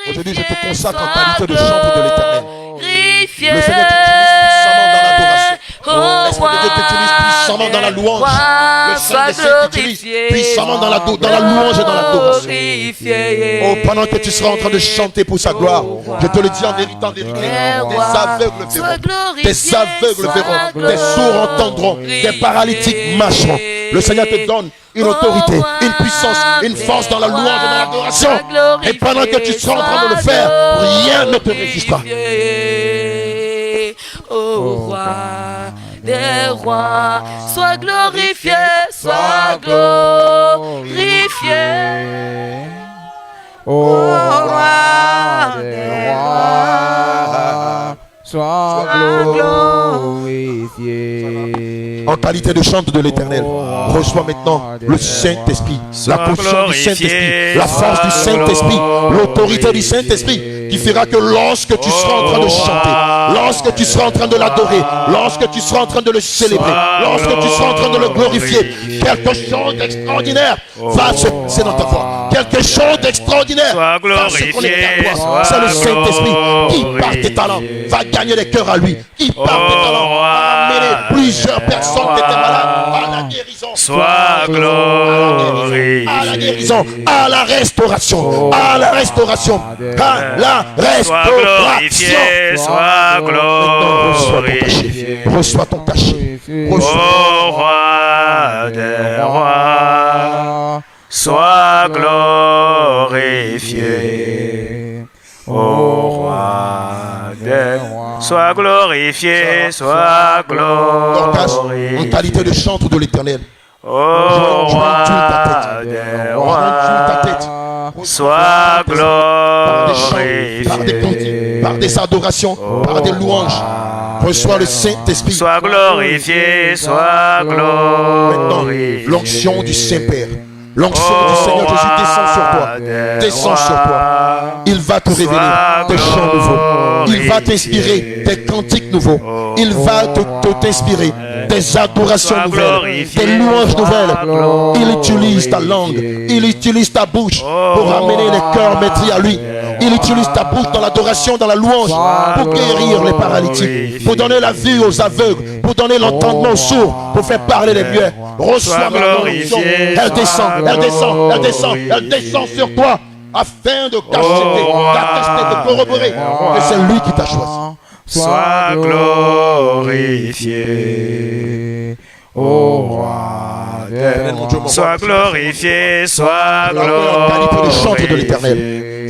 Aujourd'hui, je te consacre en qualité de chantre de l'Éternel. Le Seigneur t'utilise puissamment dans l'adoration. L'Esprit de Dieu t'utilise puissamment dans la louange. Le Saint-Esprit t'utilise puissamment dans la louange et dans l'adoration. Oh, pendant que tu seras en train de chanter pour sa gloire, je te le dis en vérité, des aveugles verront, des aveugles verront, des sourds entendront, des paralytiques marcheront. Le Seigneur te donne une autorité, une puissance, une force dans la louange et dans l'adoration. Et pendant que tu seras en train de le faire, rien ne te résistera. Ô roi des rois, sois glorifié, sois glorifié. Ô roi des rois, sois glorifié. En qualité de chante de l'Éternel, reçois maintenant le Saint-Esprit, la portion du Saint-Esprit, la force du Saint-Esprit, l'autorité du Saint-Esprit, qui fera que lorsque tu seras en train de chanter, lorsque tu seras en train de l'adorer, lorsque tu seras en train de le célébrer, lorsque tu seras en train de le glorifier, quelque chose d'extraordinaire va se passer dans ta voix. Quelque chose d'extraordinaire va se connecter à toi. C'est le Saint-Esprit qui, par tes talents, va gagner les cœurs à lui, qui, par tes talents, va amener plusieurs personnes qui étaient malades à la guérison. Sois glorifié. À la guérison, à la restauration, à la restauration, à la restauration. Sois glorifié. Reçois ton cachet. Ô roi des rois, sois glorifié. Ô roi des rois, sois glorifié, sois glorifié. En qualité de chantre de l'Éternel. Ô roi des rois, sois glorifié. Par des cantiques, par des adorations, par des louanges. Reçois le Saint-Esprit. Sois glorifié, sois glorifié. Maintenant, l'onction du Saint-Père. L'onction du Seigneur Jésus descend sur toi. Descend sur toi. Il va te révéler des chants nouveaux. Il va t'inspirer des cantiques nouveaux. Il va t'inspirer des adorations nouvelles, des louanges nouvelles. Il utilise ta langue. Il utilise ta bouche pour amener les cœurs maîtris à lui. Il utilise ta bouche dans l'adoration, dans la louange, pour guérir les paralytiques, pour donner la vue aux aveugles, pour donner l'entendement aux sourds, pour faire parler les muets. Reçois maintenant l'onction. Elle descend, elle descend, elle descend, elle descend sur toi, afin de cacheter, d'attester, de corroborer que c'est lui qui t'a choisi. Sois glorifié, ô roi des rois. Sois glorifié, sois glorifié. Qualité de chantre de l'Éternel.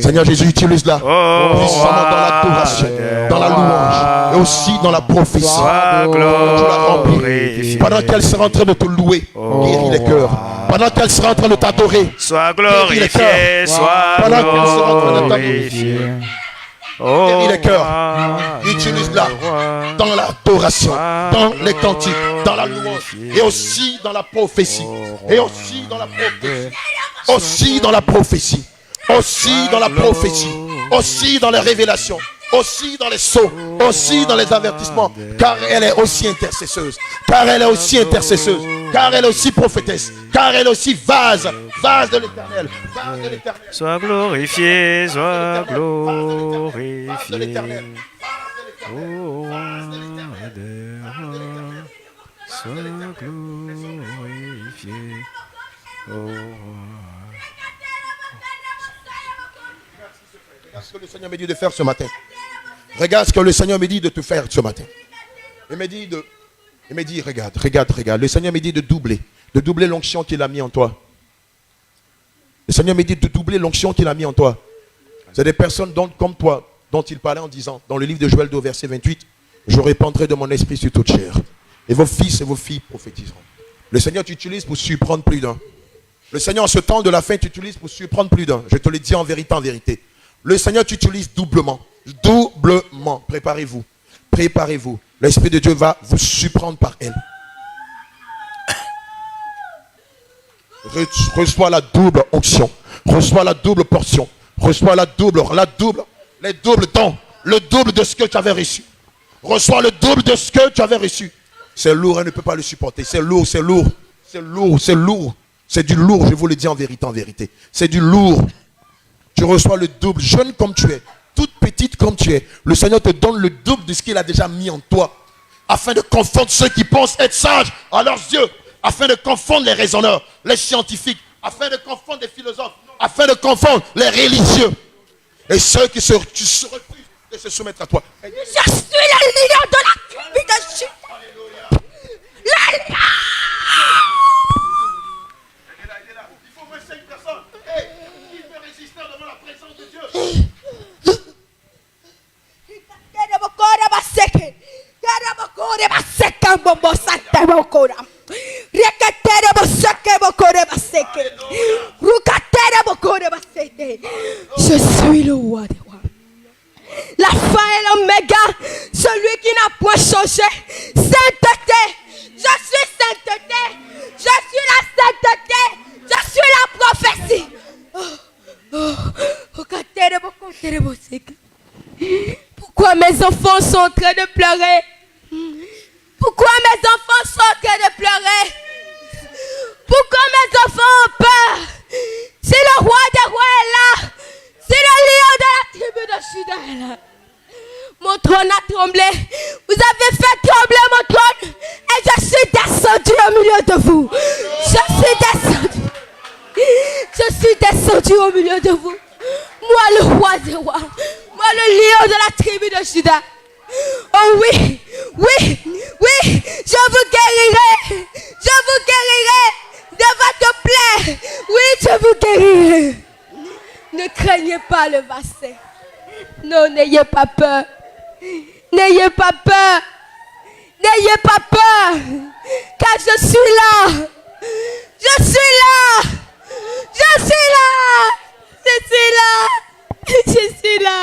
Seigneur Jésus, utilise-la puissamment dans l'adoration, dans la louange et aussi dans la prophétie. Tu la remplis. Pendant qu'elle sera en train de te louer, guéris les cœurs. Pendant qu'elle sera en train de t'adorer, sois glorifié, sois pendant qu'elle sera en train de t'adorer, guéris les cœurs. Utilise-la dans l'adoration, dans les cantiques, dans la louange et aussi dans la prophétie. Et aussi dans la prophétie. Aussi dans la prophétie. Aussi dans la prophétie, aussi dans les révélations, aussi dans les sceaux, aussi dans les avertissements, car elle est aussi intercesseuse, car elle est aussi intercesseuse, car elle est aussi prophétesse, car elle est aussi vase de l'Éternel, vase de l'Éternel. Sois glorifié, sois glorifié. Oh roi des rois, sois glorifié. Oh roi. Regarde ce que le Seigneur me dit de faire ce matin. Regarde ce que le Seigneur me dit de te faire ce matin. Il me dit, regarde. Le Seigneur me dit de doubler l'onction qu'il a mis en toi. Le Seigneur me dit de doubler l'onction qu'il a mis en toi. C'est des personnes comme toi, dont il parlait en disant, dans le livre de Joël 2, verset 28, je répandrai de mon esprit sur toute chair. Et vos fils et vos filles prophétiseront. Le Seigneur t'utilise pour surprendre plus d'un. Le Seigneur, en ce temps de la fin, t'utilise pour surprendre plus d'un. Je te le dis en vérité, en vérité. Le Seigneur t'utilise doublement. Doublement. Préparez-vous. Préparez-vous. L'Esprit de Dieu va vous surprendre par elle. Reçois la double onction. Reçois la double portion. Reçois les doubles dons. Le double de ce que tu avais reçu. Reçois le double de ce que tu avais reçu. C'est lourd, elle ne peut pas le supporter. C'est lourd, c'est lourd. C'est lourd, c'est lourd. C'est du lourd, je vous le dis en vérité, en vérité. C'est du lourd. Tu reçois le double, jeune comme tu es, toute petite comme tu es. Le Seigneur te donne le double de ce qu'il a déjà mis en toi. Afin de confondre ceux qui pensent être sages à leurs yeux. Afin de confondre les raisonneurs, les scientifiques. Afin de confondre les philosophes. Afin de confondre les religieux. Et ceux qui se refusent de se soumettre à toi. Je suis le lion de la tribu de Juda. Le lion. Il faut moins 5 personnes. Qui peut résister devant la présence de Dieu? Je suis le roi des rois. L'alpha et l'oméga, celui qui n'a point changé. Sainteté, je suis sainteté. Je suis la sainteté. Je suis la prophétie. Pourquoi mes enfants sont en train de pleurer? Pourquoi mes enfants sont en train de pleurer? Pourquoi mes enfants ont peur? Si le roi des rois est là, si le lion de la tribu de Juda est là, mon trône a tremblé. Vous avez fait trembler mon trône et je suis descendu au milieu de vous. Je suis descendu au milieu de vous. Moi le roi des rois, moi le lion de la tribu de Juda. Oh oui, oui, oui, je vous guérirai de votre plaie. Oui, je vous guérirai. Ne craignez pas le bassin. Non, n'ayez pas peur. N'ayez pas peur. N'ayez pas peur. Car je suis là. Je suis là. Je suis là. Je suis là. Je suis là.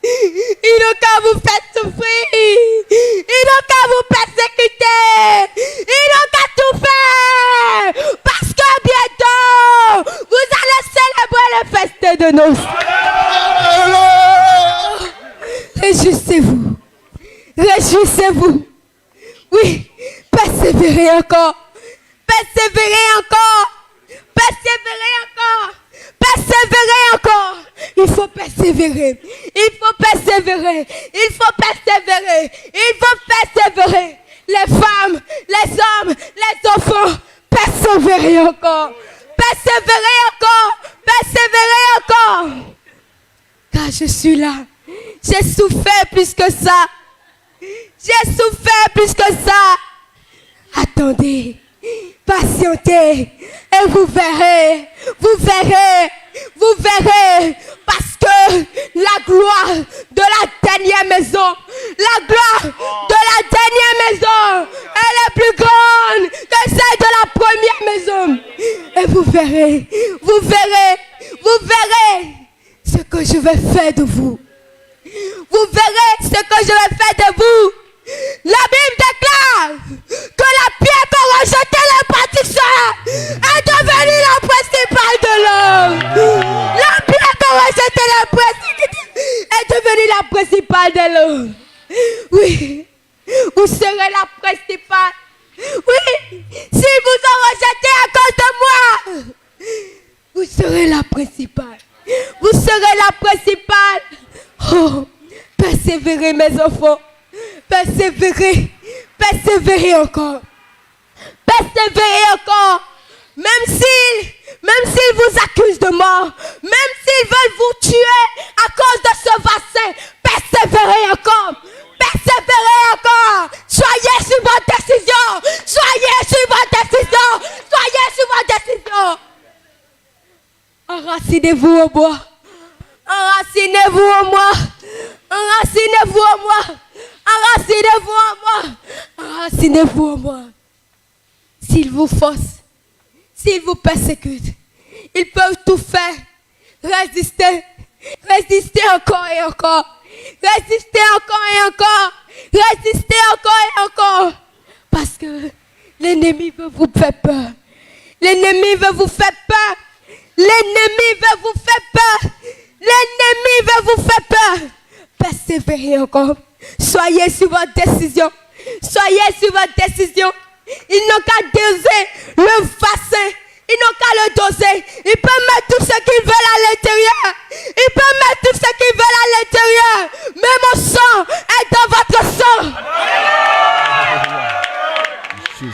Ils n'ont qu'à vous faire souffrir. Ils n'ont qu'à vous persécuter. Ils n'ont qu'à tout faire. Parce que bientôt, vous allez célébrer le festin de nos. Réjouissez-vous. Réjouissez-vous. Oui, persévérez encore. Persévérez encore. Persévérez encore. Persévérez encore. Il faut persévérer. Il faut persévérer. Il faut persévérer. Il faut persévérer. Les femmes, les hommes, les enfants, persévérez encore. Persévérez encore. Persévérez encore. Car je suis là. J'ai souffert plus que ça. J'ai souffert plus que ça. Attendez. Patientez et vous verrez, vous verrez, vous verrez, parce que la gloire de la dernière maison, la gloire de la dernière maison, elle est plus grande que celle de la première maison. Et vous verrez, vous verrez, vous verrez ce que je vais faire de vous. Vous verrez ce que je vais faire de vous. La Bible déclare que la pierre qu'ont rejeté les bâtisseurs est devenue la principale de l'homme. La pierre qu'ont rejeté les bâtisseurs est devenue la principale de l'homme. Oui, vous serez la principale. Oui, si vous en rejetez à cause de moi, vous serez la principale. Vous serez la principale. Oh, persévérez mes enfants. Persévérez, persévérez encore. Persévérez encore. Même s'ils vous accusent de mort, même s'ils veulent vous tuer à cause de ce vaccin, persévérez encore. Persévérez encore. Soyez sur votre décision. Soyez sur votre décision. Soyez sur votre décision. Enracinez-vous au bois. Enracinez-vous en moi. Enracinez-vous en moi. Enracinez-vous en moi. Enracinez-vous en moi. S'ils vous forcent, s'ils vous persécutent, ils peuvent tout faire. Résistez. Résistez encore et encore. Résistez encore et encore. Résistez encore et encore. Parce que l'ennemi veut vous faire peur. L'ennemi veut vous faire peur. L'ennemi veut vous faire peur. L'ennemi veut vous faire peur. Persévérez encore. Soyez sur votre décision. Soyez sur votre décision. Ils n'ont qu'à doser le vaccin. Ils n'ont qu'à le doser. Ils peuvent mettre tout ce qu'ils veulent à l'intérieur. Ils peuvent mettre tout ce qu'ils veulent à l'intérieur. Mais mon sang est dans votre sang. Je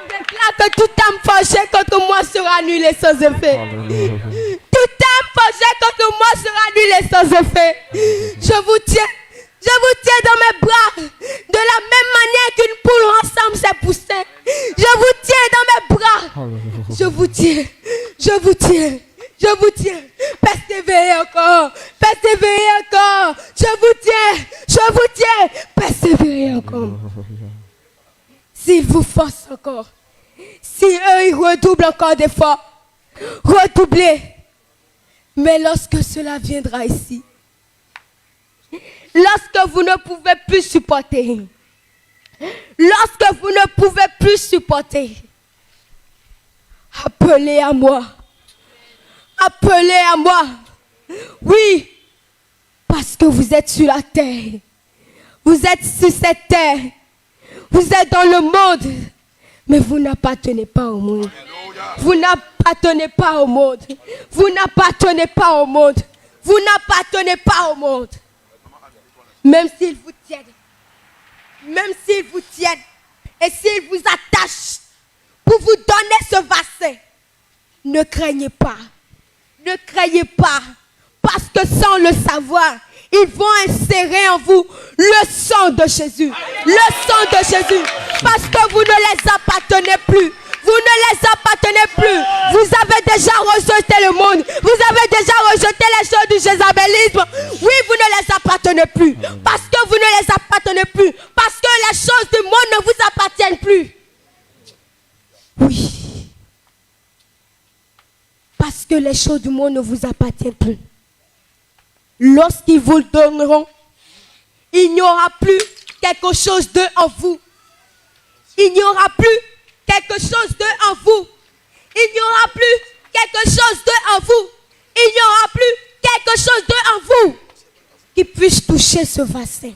déclare que toute âme forgée contre moi sera annulée sans effet. Toute âme forgée contre moi sera annulée sans effet. Je vous tiens dans mes bras. De la même manière qu'une poule ensemble ses poussins. Je vous tiens dans mes bras. Je vous tiens. Je vous tiens. Je vous tiens. Persévérez encore. Persévérez encore. Je vous tiens. Je vous tiens. Persévérez encore. S'ils vous forcent encore. Si eux, ils redoublent encore d'efforts. Redoublez. Mais lorsque cela viendra ici. Lorsque vous ne pouvez plus supporter. Lorsque vous ne pouvez plus supporter. Appelez à moi. Appelez à moi. Oui. Parce que vous êtes sur la terre. Vous êtes sur cette terre. Vous êtes dans le monde. Mais vous n'appartenez pas au monde. Vous n'appartenez pas au monde. Vous n'appartenez pas au monde. Vous n'appartenez pas au monde. Même s'ils vous tiennent. Même s'ils vous tiennent. Et s'ils vous attachent pour vous donner ce vaccin. Ne craignez pas. Ne craignez pas. Parce que sans le savoir, ils vont insérer en vous le sang de Jésus. Le sang de Jésus. Parce que vous ne les appartenez plus. Vous ne les appartenez plus. Vous avez déjà rejeté le monde. Vous avez déjà rejeté les choses du jézabélisme. Oui, vous ne les appartenez plus. Parce que vous ne les appartenez plus. Parce que les choses du monde ne vous appartiennent plus. Oui. Parce que les choses du monde ne vous appartiennent plus. Lorsqu'ils vous le donneront, il n'y aura plus quelque chose d'eux en vous. Il n'y aura plus quelque chose d'eux en vous. Il n'y aura plus quelque chose d'eux en vous. Il n'y aura plus quelque chose d'eux en vous qui puisse toucher ce vaccin.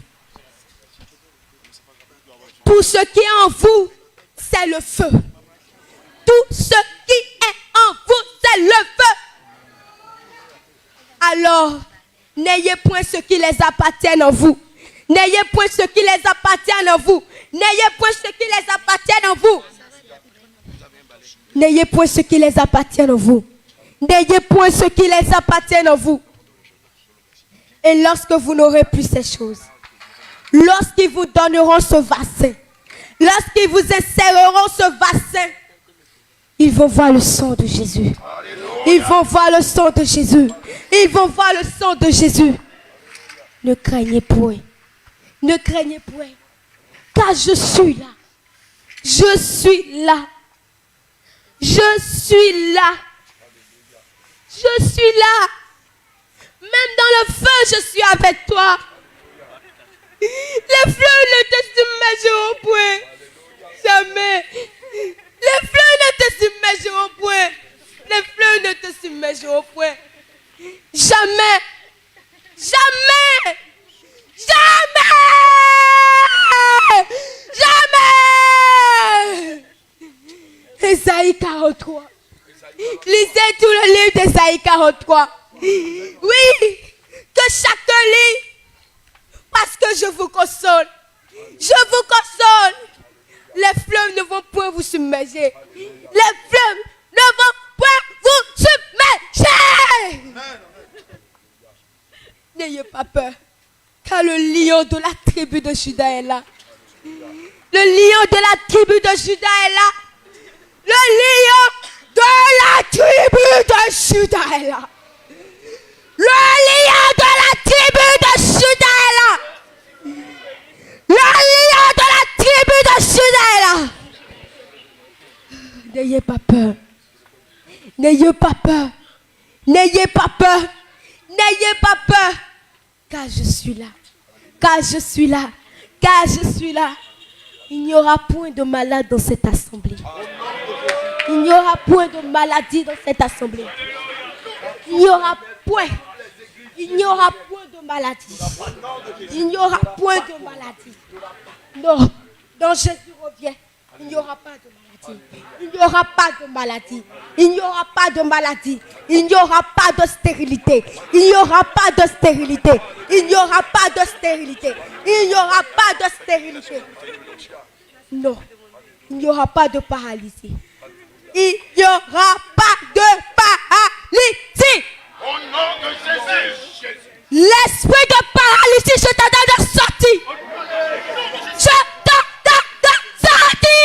Tout ce qui est en vous, c'est le feu. Tout ce qui est en vous, c'est le feu. Alors, n'ayez point ce qui les appartient en vous. N'ayez point ce qui les appartient en vous. N'ayez point ce qui les appartient en vous. N'ayez point ce qui les appartient en vous. N'ayez point ce qui les appartient en vous. Et lorsque vous n'aurez plus ces choses, lorsqu'ils vous donneront ce vaccin, lorsqu'ils vous inséreront ce vaccin, ils vont voir le sang de Jésus. Ils vont voir le sang de Jésus. Ils vont voir le sang de Jésus. Ne craignez point. Ne craignez point. Car je suis là. Je suis là. Je suis là. Je suis là. Même dans le feu, je suis avec toi. Les fleurs ne te submergeront point. Jamais. Les fleurs ne te submergeront point. Les fleurs ne te submergeront point. Jamais. Jamais. Jamais. Jamais. Ésaïe 43. Lisez tout le livre d'Ésaïe 43. Oui, que chacun lit. Parce que je vous console. Je vous console. Les fleuves ne vont point vous submerger. Les fleuves ne vont point vous submerger. N'ayez pas peur. Car le lion de la tribu de Juda est là. Le lion de la tribu de Juda est là. Le lion de la tribu de Juda est là. Le lion de la tribu de Juda est là. Le lion de la tribu de Juda est là. N'ayez pas peur. N'ayez pas peur. N'ayez pas peur. N'ayez pas peur. Car je suis là. Car je suis là. Car je suis là. Il n'y aura point de malade dans cette assemblée. Il n'y aura point de maladie dans cette assemblée. Il n'y aura point. Il n'y aura point de maladie. Il n'y aura point de maladie. Non. Quand Jésus revient, il n'y aura pas de maladie. Il n'y aura pas de maladie. Il n'y aura pas de maladie. Il n'y aura pas de stérilité. Il n'y aura pas de stérilité. Il n'y aura pas de stérilité. Il n'y aura pas de stérilité. Non. Il n'y aura pas de paralysie. Il n'y aura pas de paralysie. Au nom de Jésus. L'esprit de paralysie, je t'en donne sorti. Je t'en donne sorti.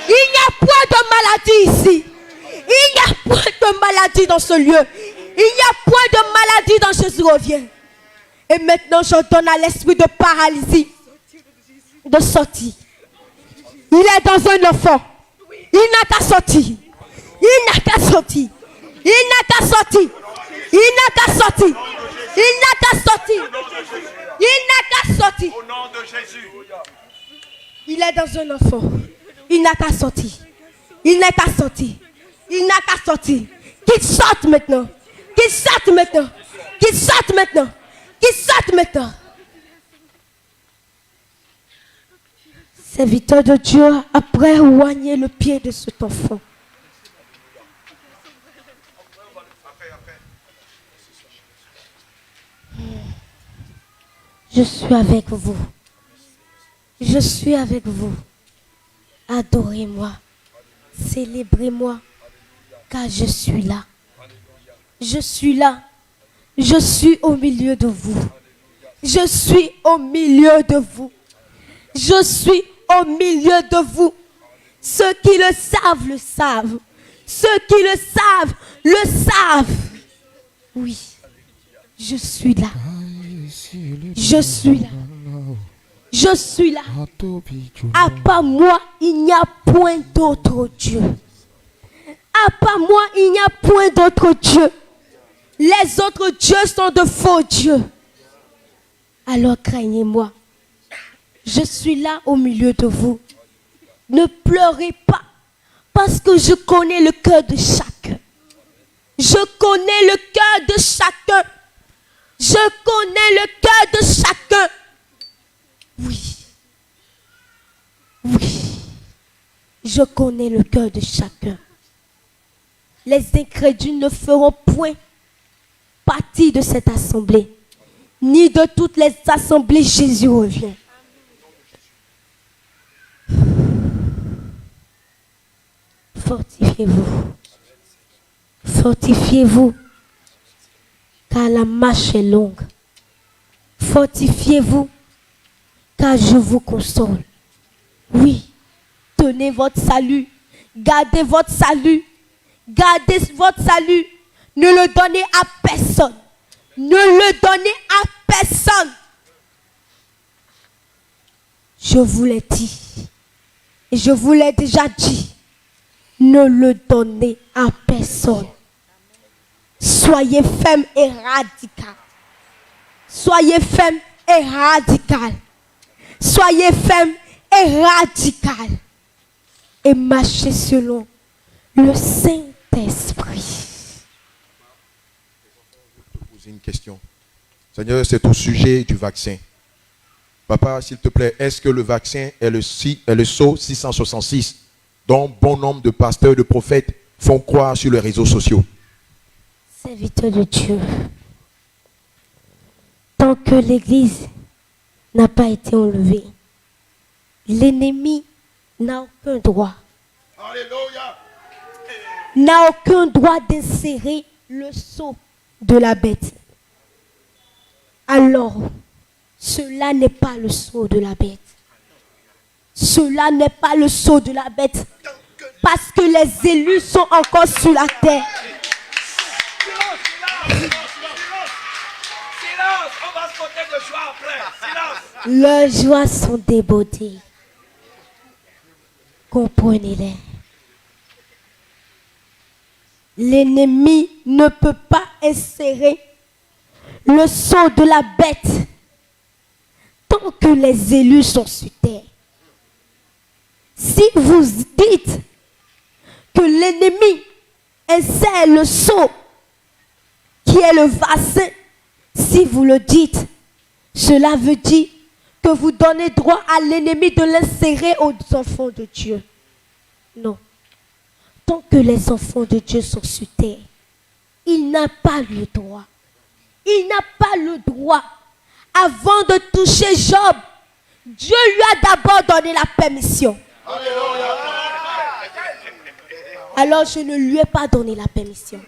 Il n'y a point de maladie ici. Il n'y a point de maladie dans ce lieu. Il n'y a point de maladie dans Jésus revient. Et maintenant, je donne à l'esprit de paralysie de sortir. Il est dans un enfant. Il n'a qu'à sortir. Il n'a qu'à sortir. Il n'a qu'à sortir. Il n'a qu'à sortir. Il n'a qu'à sortir. Il n'a qu'à sortir. Au nom de Jésus. Il est dans un enfant. Il n'a qu'à sortir. Il n'a qu'à sortir. Il n'a qu'à sortir. Qu'il sorte maintenant. Qu'il sorte maintenant. Qu'il sorte maintenant. Qu'il sorte maintenant. Serviteur de Dieu, après oigner le pied de cet enfant. Je suis avec vous. Je suis avec vous. Adorez-moi. Célébrez-moi. Car je suis là. Je suis là. Je suis au milieu de vous. Je suis au milieu de vous. Je suis au milieu de vous. Ceux qui le savent, le savent. Ceux qui le savent, le savent. Oui, je suis là. Je suis là. Je suis là. À part moi, il n'y a point d'autre Dieu. À part moi, il n'y a point d'autre Dieu. Les autres dieux sont de faux dieux. Alors craignez-moi. Je suis là au milieu de vous. Ne pleurez pas, parce que je connais le cœur de chacun. Je connais le cœur de chacun. Je connais le cœur de chacun. Oui. Oui. Je connais le cœur de chacun. Les incrédules ne feront point partie de cette assemblée, ni de toutes les assemblées. Jésus revient. Fortifiez-vous. Fortifiez-vous. Car la marche est longue. Fortifiez-vous. Car je vous console. Oui. Tenez votre salut. Gardez votre salut. Gardez votre salut. Ne le donnez à personne. Ne le donnez à personne. Je vous l'ai dit. Et je vous l'ai déjà dit. Ne le donnez à personne. Soyez ferme et radical. Soyez ferme et radical. Soyez ferme et radical. Et marchez selon le Saint-Esprit. Poser une question. Seigneur, c'est au sujet du vaccin. Papa, s'il te plaît, est-ce que le vaccin est le sceau 666 dont bon nombre de pasteurs et de prophètes font croire sur les réseaux sociaux? Serviteur de Dieu, tant que l'Église n'a pas été enlevée, l'ennemi n'a aucun droit. Alléluia. N'a aucun droit d'insérer le sceau de la bête. Alors, cela n'est pas le sceau de la bête. Cela n'est pas le sceau de la bête. Parce que les élus sont encore sur la terre. Silence, on va se côté de joie après. Silence. Leurs joies sont débordées. Comprenez-les. L'ennemi ne peut pas insérer le sceau de la bête tant que les élus sont sur terre. Si vous dites l'ennemi insère le seau qui est le vassin, si vous le dites, cela veut dire que vous donnez droit à l'ennemi de l'insérer aux enfants de Dieu. Non. Tant que les enfants de Dieu sont sur terre, il n'a pas le droit. Il n'a pas le droit. Avant de toucher Job, Dieu lui a d'abord donné la permission. Alors je ne lui ai pas donné la permission.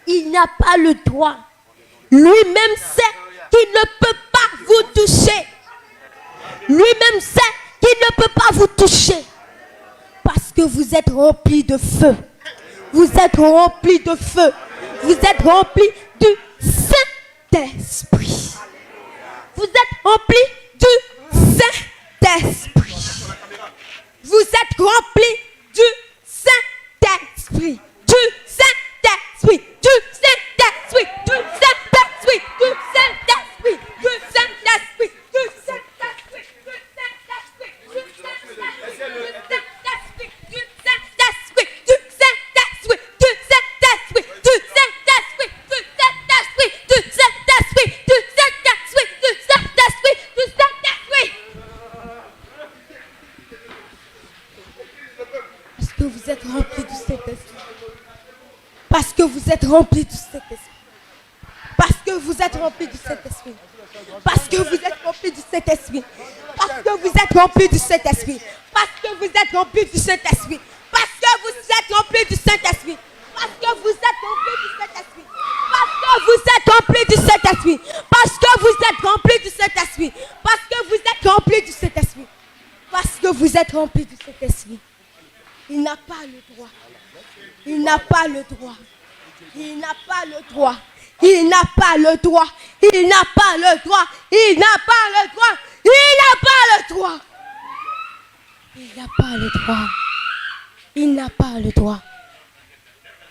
Il n'a pas le droit. Lui-même sait qu'il ne peut pas vous toucher. Lui-même sait qu'il ne peut pas vous toucher. Parce que vous êtes remplis de feu. Vous êtes remplis de feu. Vous êtes remplis du Saint-Esprit. Vous êtes remplis du Saint-Esprit. Vous êtes remplis du Saint-Esprit. Du Saint-Esprit. Du Saint-Esprit. Du Saint-Esprit. Du Saint-Esprit. Du Saint-Esprit. Du Saint-Esprit. Parce que vous êtes remplis du Saint-Esprit. Parce que vous êtes remplis du Saint-Esprit. Parce que vous êtes remplis du Saint-Esprit. Parce que vous êtes remplis du Saint-Esprit. Parce que vous êtes remplis du Saint-Esprit. Parce que vous êtes remplis du Saint-Esprit. Parce que vous êtes remplis du Saint-Esprit. Parce que vous êtes remplis du Saint-Esprit. Parce que vous êtes remplis du Saint-Esprit. Parce que vous êtes remplis du Saint-Esprit. Parce que vous êtes remplis du Saint-Esprit. Il n'a pas le droit. Il n'a pas le droit. Il n'a pas le droit. Il n'a pas le droit. Il n'a pas le droit. Il n'a pas le droit. Il n'a pas le droit. Il n'a pas le droit. Il n'a pas le droit.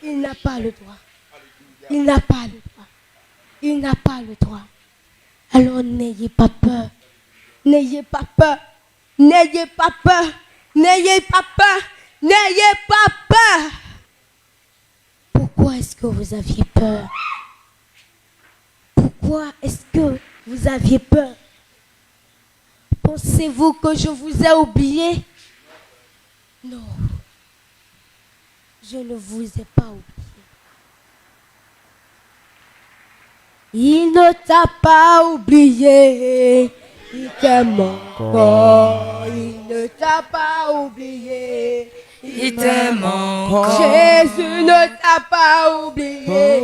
Il n'a pas le droit. Il n'a pas le droit. Il n'a pas le droit. Alors n'ayez pas peur. N'ayez pas peur. N'ayez pas peur. N'ayez pas peur. N'ayez pas peur. Pourquoi est-ce que vous aviez peur? Pourquoi est-ce que vous aviez peur? Pensez-vous que je vous ai oublié? Non. Je ne vous ai pas oublié. Il ne t'a pas oublié. Il t'aime encore. Il ne t'a pas oublié. Il t'aime encore. Jésus ne t'a pas oublié.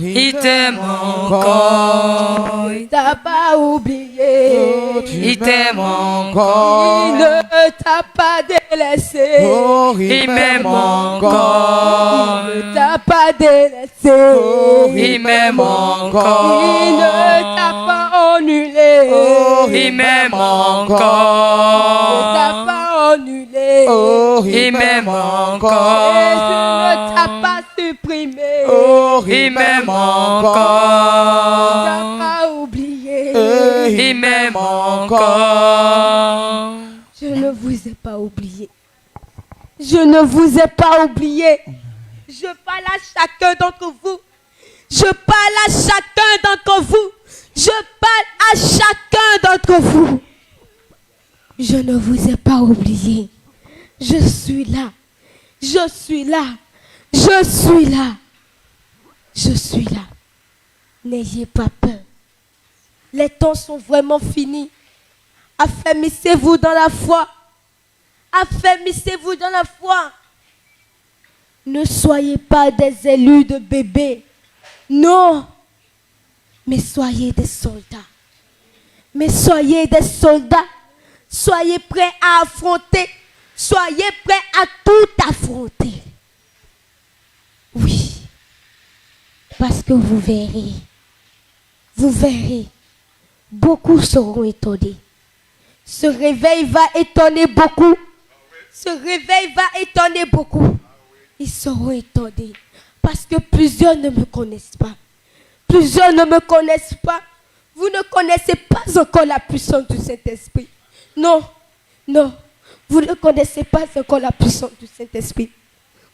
Il t'aime encore. Il t'a pas oublié. Il t'aime encore. Il ne t'a pas délaissé. Il m'aime encore. Il ne t'a pas délaissé. Il m'aime encore. Il ne t'a pas annulé. Il m'aime Il ne encore. t'a pas annulé. Il m'aime encore. Jésus ne t'a pas supprimé. Il m'aime Il ne t'a encore. pas oublié. Il m'aime encore. Je ne vous ai pas oublié. Je ne vous ai pas oublié. Je parle à chacun d'entre vous. Je parle à chacun d'entre vous. Je parle à chacun d'entre vous. Je ne vous ai pas oublié. Je suis là. Je suis là. Je suis là. Je suis là. N'ayez pas peur. Les temps sont vraiment finis. Affermissez-vous dans la foi. Affermissez-vous dans la foi. Ne soyez pas des élus de bébés. Non. Mais soyez des soldats. Mais soyez des soldats. Soyez prêts à affronter. Soyez prêts à tout affronter. Oui. Parce que vous verrez. Beaucoup seront étonnés. Ce réveil va étonner beaucoup. Ce réveil va étonner beaucoup. Ils seront étonnés. Parce que plusieurs ne me connaissent pas. Plusieurs ne me connaissent pas. Vous ne connaissez pas encore la puissance du Saint-Esprit. Non, non. Vous ne connaissez pas encore la puissance du Saint-Esprit.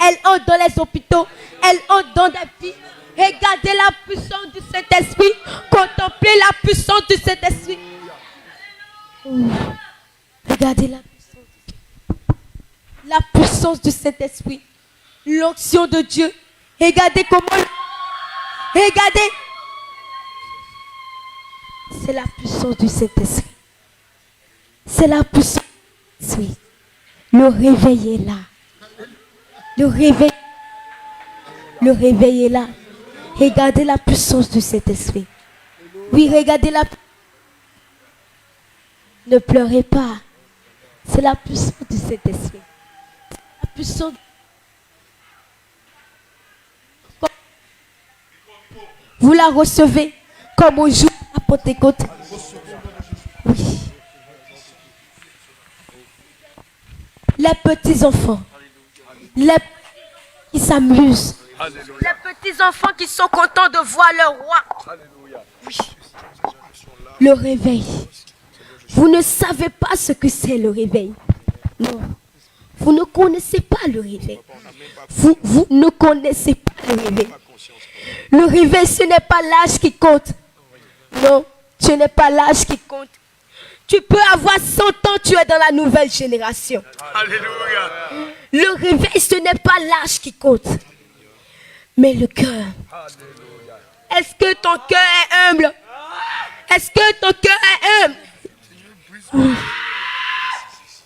Elle entre dans les hôpitaux. Elle entre dans des vies. Regardez la puissance du Saint-Esprit. Contemplez la puissance du Saint-Esprit. Regardez la puissance du Saint-Esprit. L'onction de Dieu. Regardez comment... Regardez. C'est la puissance du Saint-Esprit. C'est la puissance du Saint-Esprit. Le réveil est là. Le réveil est là. Regardez la puissance du Saint-Esprit. Oui, regardez la... Ne pleurez pas. C'est la puissance du Saint-Esprit. La puissance... Vous la recevez comme au jour de la Pentecôte. Oui. Les petits enfants. Qui s'amusent. Les petits enfants qui sont contents de voir leur roi. Oui. Le réveil. Vous ne savez pas ce que c'est le réveil. Non. Vous ne connaissez pas le réveil. Vous ne connaissez pas le réveil. Le réveil, ce n'est pas l'âge qui compte. Non, ce n'est pas l'âge qui compte. Tu peux avoir 100 ans, tu es dans la nouvelle génération. Alléluia. Le réveil, ce n'est pas l'âge qui compte, mais le cœur. Est-ce que ton cœur est humble? Est-ce que ton cœur est humble? Oui.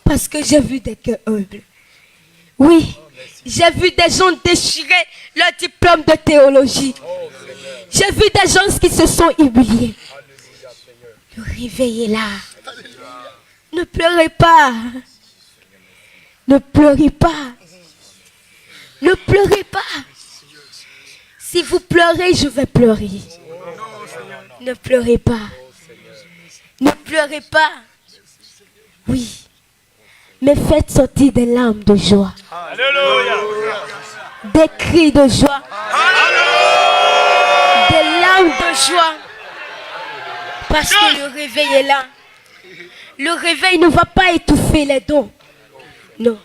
Parce que j'ai vu des cœurs humbles. Oui, j'ai vu des gens déchirer leur diplôme de théologie. J'ai vu des gens qui se sont humiliés. Le réveil est là. Ne pleurez pas. Ne pleurez pas. Ne pleurez pas. Si vous pleurez, je vais pleurer. Ne pleurez pas. Ne pleurez pas. Oui. Mais faites sortir des larmes de joie. Alléluia. Des cris de joie. Alléluia. Des larmes de joie. Parce que le réveil est là. Le réveil ne va pas étouffer les dons. Non.